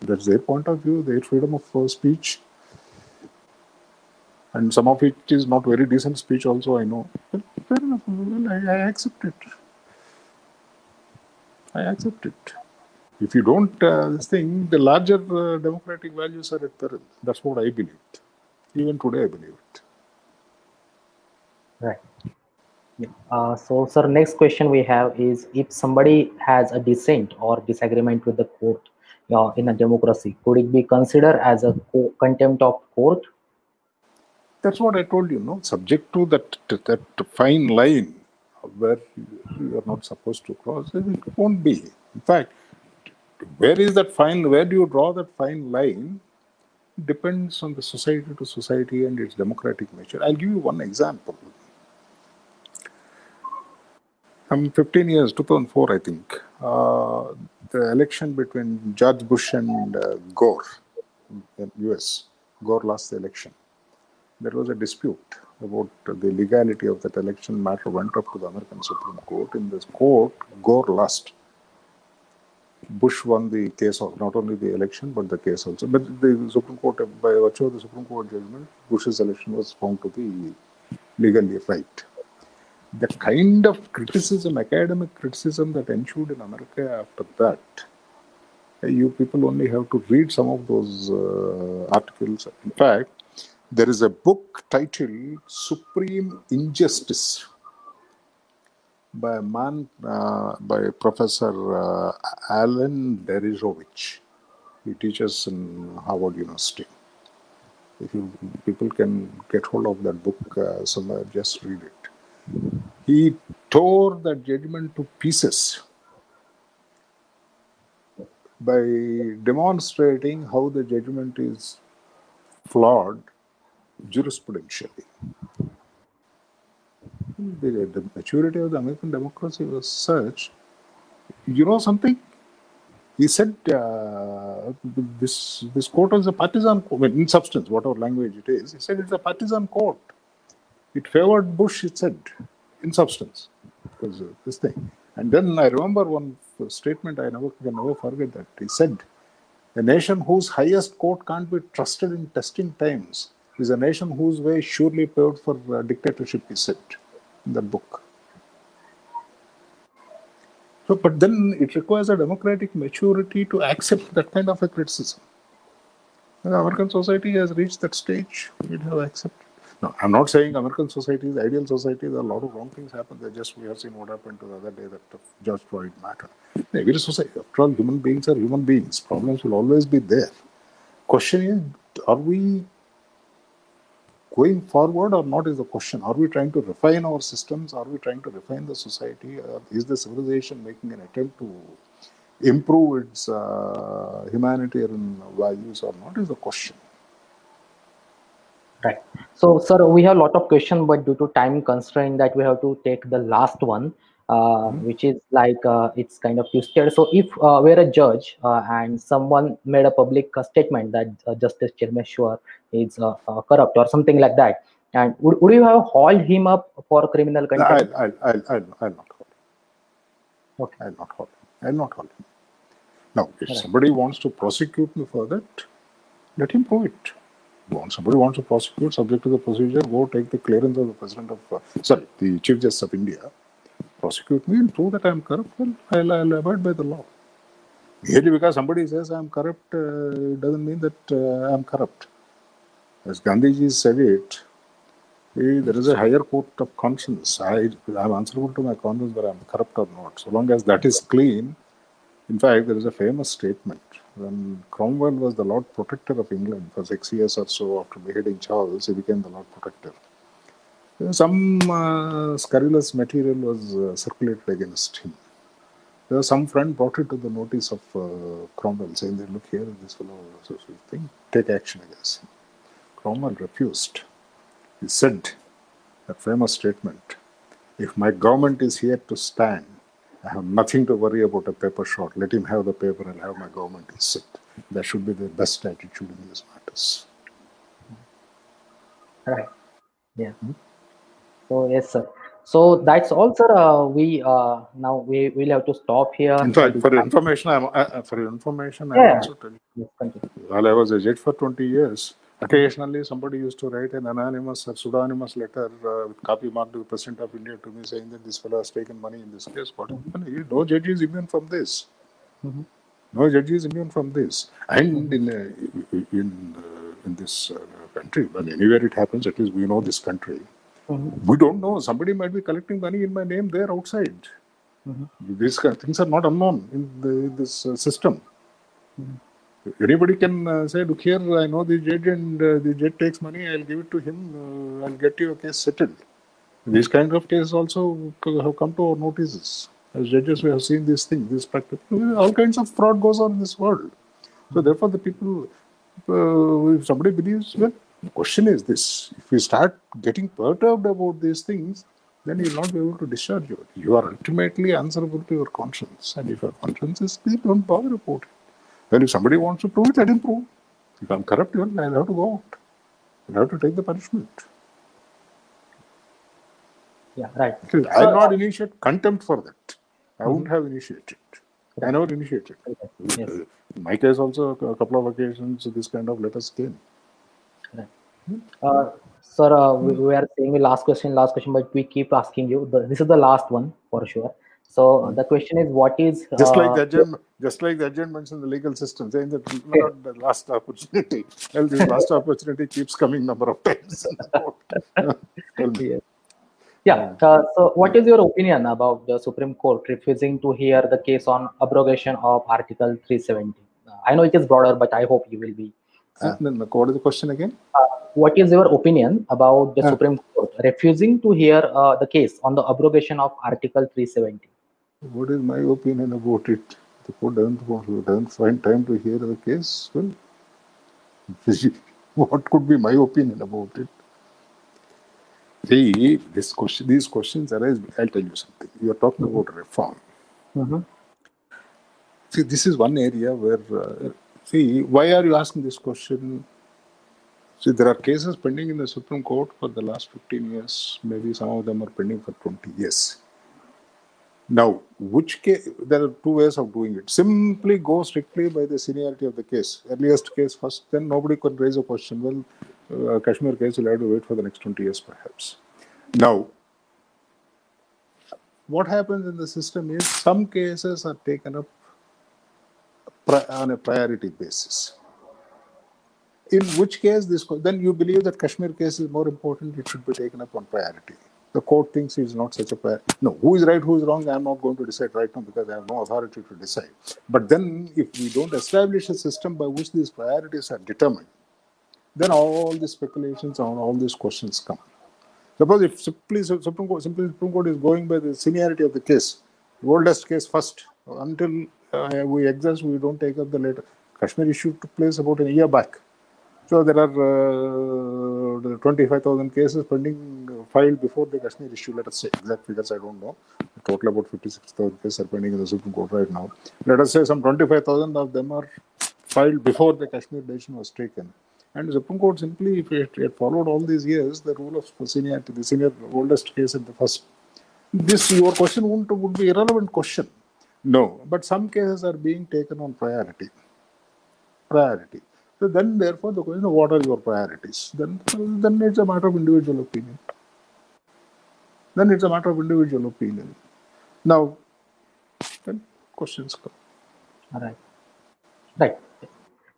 S2: That's their point of view, their freedom of speech. And some of it is not very decent speech also, I know. But fair enough, well, I accept it. I accept it. If you don't, this thing, the larger democratic values are at peril. That's what I believed. Even today, I believe it.
S1: Right. Yeah. So, sir, next question we have is, if somebody has a dissent or disagreement with the court in a democracy, could it be considered as a contempt of court?
S2: That's what I told you, no? Subject to that fine line where you are not supposed to cross, it won't be. In fact, where is that fine? Where do you draw that fine line? It depends on the society to society and its democratic nature. I'll give you one example. 15 years, 2004, I think, the election between George Bush and Gore in US. Gore lost the election. There was a dispute about the legality of that election. Matter went up to the American Supreme Court. In this court, Gore lost. Bush won the case, not only the election, but the case also. But the Supreme Court, by virtue of the Supreme Court judgment, Bush's election was found to be legally right. The kind of criticism, academic criticism that ensued in America after that, you people only have to read some of those articles. In fact, there is a book titled Supreme Injustice by a man, by Professor Alan Dershowitz. He teaches in Harvard University. If people can get hold of that book somewhere, just read it. He tore that judgment to pieces by demonstrating how the judgment is flawed jurisprudentially. The maturity of the American democracy was such. You know something? He said this court is a partisan court. In substance, whatever language it is, he said it's a partisan court. It favored Bush, it said, in substance. Because this thing. And then I remember one statement, I can never forget that. He said, a nation whose highest court can't be trusted in testing times is a nation whose way is surely paved for dictatorship, he said in that book. So, but then it requires a democratic maturity to accept that kind of a criticism. The American society has reached that stage, we have accepted. No, I'm not saying American society is ideal society. There are a lot of wrong things happen. We have seen what happened to the other day, that George Floyd matter. Every society, after all, human beings are human beings. Problems will always be there. Question is, are we going forward or not is the question. Are we trying to refine our systems? Are we trying to refine the society? Is the civilization making an attempt to improve its humanitarian values or not is the question.
S1: Right. So, sir, we have a lot of questions, but due to time constraint, that we have to take the last one, which is like it's kind of twisted. So, if we're a judge and someone made a public statement that Justice Chelmeshwar is corrupt or something like that, and would you have hauled him up for criminal contempt?
S2: I'll not hold him.
S1: Okay.
S2: I'll not hold him. I'll not hold him. Now, if
S1: Right.
S2: somebody wants to prosecute me for that, let him prove it. Somebody wants to prosecute subject to the procedure, go take the clearance of the President of, the Chief Justice of India, prosecute me and prove that I'm corrupt, well, I'll abide by the law. Merely because somebody says I'm corrupt, it doesn't mean that I'm corrupt. As Gandhiji said it, there is a higher court of conscience. I'm answerable to my conscience whether I'm corrupt or not. So long as that is clean. In fact, there is a famous statement. When Cromwell was the Lord Protector of England for 6 years or so after beheading Charles, he became the Lord Protector. Some scurrilous material was circulated against him. There was some friend brought it to the notice of Cromwell, saying that, look here, this fellow, take action against him. Cromwell refused. He said that famous statement, if my government is here to stand, I have nothing to worry about a paper shot. Let him have the paper and have my government to sit. That should be the best attitude in these matters.
S1: Right. Yeah. So yes, sir. So that's all, sir. We now we will have to stop here.
S2: In fact, for your information, I'm also telling you. While I was a judge for 20 years, occasionally somebody used to write an anonymous or pseudonymous letter with copy marked to the President of India to me saying that this fellow has taken money in this case. No judge is immune from this. No judge is immune from this. And in this country, well, anywhere it happens, at least we know this country. We don't know. Somebody might be collecting money in my name there outside. These things are not unknown in this system. Anybody can say, look here, I know the judge and the judge takes money, I'll give it to him, I'll get your case settled. These kind of cases also have come to our notices. As judges, we have seen these things, this practice. All kinds of fraud goes on in this world. So therefore, the people, if somebody believes, well, the question is this: if we start getting perturbed about these things, then you will not be able to discharge you. You are ultimately answerable to your conscience. And if your conscience is clear, don't bother about it. Well, if somebody wants to prove it, let him prove. If I'm corrupt, I'll have to go out. I'll have to take the punishment.
S1: Yeah, right.
S2: I'll not initiate contempt for that. I wouldn't have initiated. I never initiated.
S1: Yes.
S2: In my case also, a couple of occasions, this kind of letters came.
S1: Sir, we are saying the last question, but we keep asking you. This is the last one for sure. So the question is, what is
S2: just like the judge mentioned the legal system, saying that not the last opportunity. Well, this last opportunity keeps coming number of times.
S1: Yeah. So, what is your opinion about the Supreme Court refusing to hear the case on abrogation of Article 370? I know it is broader, but I hope you will be.
S2: What is the question again?
S1: What is your opinion about the Supreme Court refusing to hear the case on the abrogation of Article 370?
S2: What is my opinion about it? The court doesn't find time to hear the case. Well, what could be my opinion about it? See, these questions arise. I'll tell you something. You are talking about reform. See, this is one area where. Why are you asking this question? See, there are cases pending in the Supreme Court for the last 15 years. Maybe some of them are pending for 20 years. Now, which case? There are two ways of doing it. Simply go strictly by the seniority of the case. Earliest case first, then nobody could raise a question. Well, Kashmir case will have to wait for the next 20 years perhaps. Now, what happens in the system is some cases are taken up on a priority basis. In which case, then you believe that Kashmir case is more important, it should be taken up on priority. The court thinks it's not such a priority. No, who is right, who is wrong, I'm not going to decide right now because I have no authority to decide. But then if we don't establish a system by which these priorities are determined, then all the speculations on all these questions come. Suppose if Supreme Court is going by the seniority of the case, the oldest case first, until we exist, we don't take up the later. Kashmir issue took place about a year back. So there are 25,000 cases pending filed before the Kashmir issue. Let us say exact figures I don't know. Total about 56,000 cases are pending in the Supreme Court right now. Let us say some 25,000 of them are filed before the Kashmir decision was taken. And the Supreme Court simply, if it had followed all these years, the rule of seniority, the senior oldest case in the first. This, your question would be irrelevant question. No, but some cases are being taken on priority. So then, therefore, the question of what are your priorities? Then it's a matter of individual opinion. Now, then questions come.
S1: All right. Right.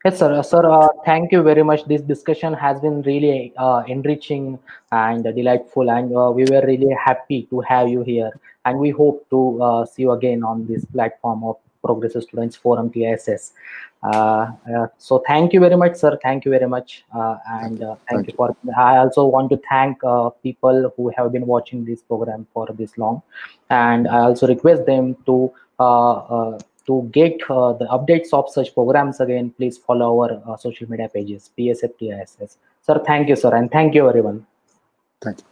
S1: Yes, sir. Sir, thank you very much. This discussion has been really enriching and delightful, and we were really happy to have you here. And we hope to see you again on this platform of Progressive Students Forum TISS. So thank you very much, sir. Thank you very much. And thank you for. I also want to thank people who have been watching this program for this long, and I also request them to get the updates of such programs again. Please follow our social media pages, PSF TISS. Sir, thank you, sir, and thank you, everyone.
S2: Thank you.